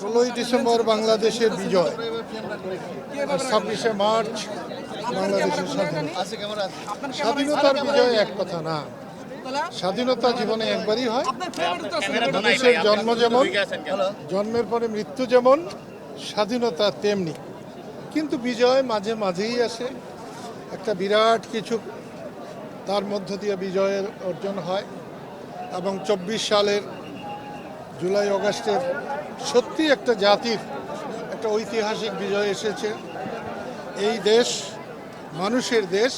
16ই December বাংলাদেশের বিজয় আর 26শে March বাংলাদেশের স্বাধীনতা। স্বাধীনতার বিজয় এক কথা না, স্বাধীনতা জীবনে একবারই হয়। মানুষের জন্ম যেমন, জন্মের পরে মৃত্যু যেমন, স্বাধীনতা তেমনি। কিন্তু বিজয় মাঝে মাঝেই আসে, একটা বিরাট কিছু তার মধ্য দিয়ে বিজয়ের অর্জন হয়। এবং 24 সালের জুলাই অগাস্টের সত্যি একটা জাতির একটা ঐতিহাসিক বিজয় এসেছে। এই দেশ মানুষের দেশ,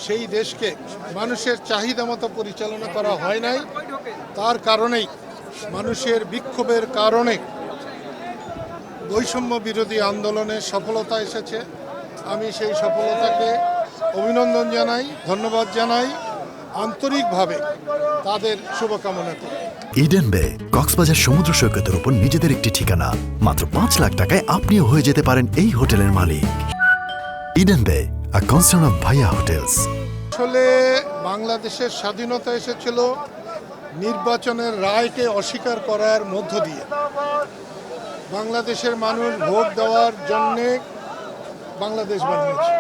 সেই দেশকে মানুষের চাহিদা মতো পরিচালনা করা হয় নাই। তার কারণেই মানুষের বিক্ষোভের কারণে বৈষম্য বিরোধী আন্দোলনের সফলতা এসেছে। আমি সেই সফলতাকে অভিনন্দন জানাই, ধন্যবাদ জানাই, আন্তরিকভাবে তাদের শুভকামনা করি। ইডেন বে কক্সবাজার সমুদ্র সৈকতের উপর নিজেদের একটি ঠিকানা। মাত্র 5 লাখ টাকায় আপনিও হয়ে যেতে পারেন এই হোটেলের মালিক। ইডেন বে, আ কনসার্ন অফ ভাইয়া হোটেলস। আসলে বাংলাদেশের স্বাধীনতা এসেছিল নির্বাচনের রায়কে অস্বীকার করার মধ্য দিয়ে। বাংলাদেশের মানুষ ভোট দেওয়ার জন্যে বাংলাদেশ বানিয়েছে,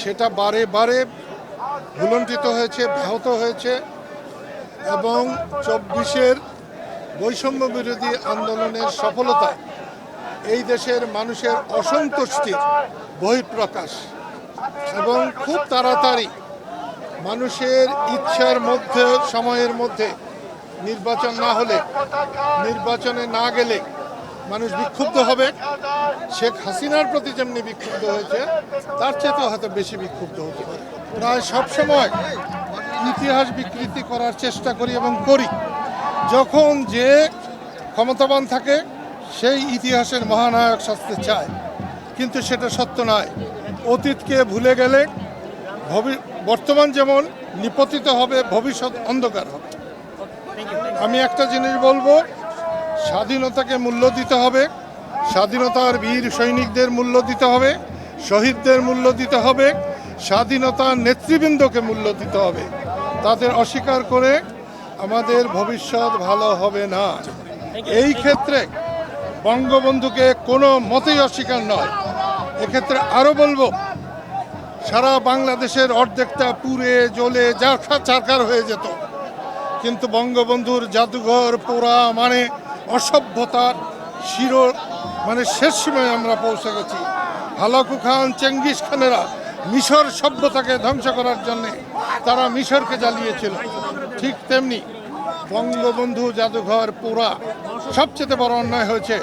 সেটা বারে বারে ভুলণ্ঠিত হয়েছে, ব্যাহত হয়েছে। এবং 24-এর বৈষম্য বিরোধী আন্দোলনের সফলতা এই দেশের মানুষের অসন্তুষ্টির বহিঃপ্রকাশ। এবং খুব তাড়াতাড়ি মানুষের ইচ্ছার মধ্যে, সময়ের মধ্যে নির্বাচন না হলে, নির্বাচনে না গেলে মানুষ বিক্ষুব্ধ হবে। শেখ হাসিনার প্রতি যেমনি বিক্ষুব্ধ হয়েছে, তার চেয়েও হয়তো বেশি বিক্ষুব্ধ হতে পারে। প্রায় সবসময় ইতিহাস বিকৃতি করার চেষ্টা করি এবং করি। যখন যে ক্ষমতাবান থাকে সেই ইতিহাসের মহানায়ক সাজতে চায়, কিন্তু সেটা সত্য নয়। অতীতকে ভুলে গেলে বর্তমান যেমন নিপতিত হবে, ভবিষ্যৎ অন্ধকার হবে। আমি একটা জিনিস বলবো, স্বাধীনতাকে মূল্য দিতে হবে, স্বাধীনতার বীর সৈনিকদের মূল্য দিতে হবে, শহীদদের মূল্য দিতে হবে, স্বাধীনতার নেতৃবৃন্দকে মূল্য দিতে হবে। তাদের অস্বীকার করে আমাদের ভবিষ্যৎ ভালো হবে না। এই ক্ষেত্রে বঙ্গবন্ধুকে কোনো মতেই অস্বীকার নয়। এক্ষেত্রে আরও বলবো, সারা বাংলাদেশের অর্ধেকটা পুড়ে জ্বলে চারখার হয়ে যেত, কিন্তু বঙ্গবন্ধুর জাদুঘর পোড়া মানে অসভ্যতার শেষ সীমায় আমরা পৌঁছে গেছি। হালাকু খান, চেঙ্গিস খানেরা মিশর সভ্যতাকে ধ্বংস করার জন্যে তারা মিশরকে জ্বালিয়েছিল। ঠিক তেমনি বঙ্গবন্ধু জাদুঘর পোড়া সবচেয়ে বড় অন্যায় হয়েছে।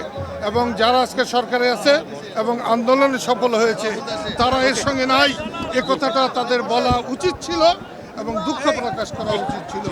এবং যারা আজকে সরকারে আছে এবং আন্দোলনে সফল হয়েছে, তারা এর সঙ্গে নাই, এ কথাটা তাদের বলা উচিত ছিল এবং দুঃখ প্রকাশ করা উচিত ছিল।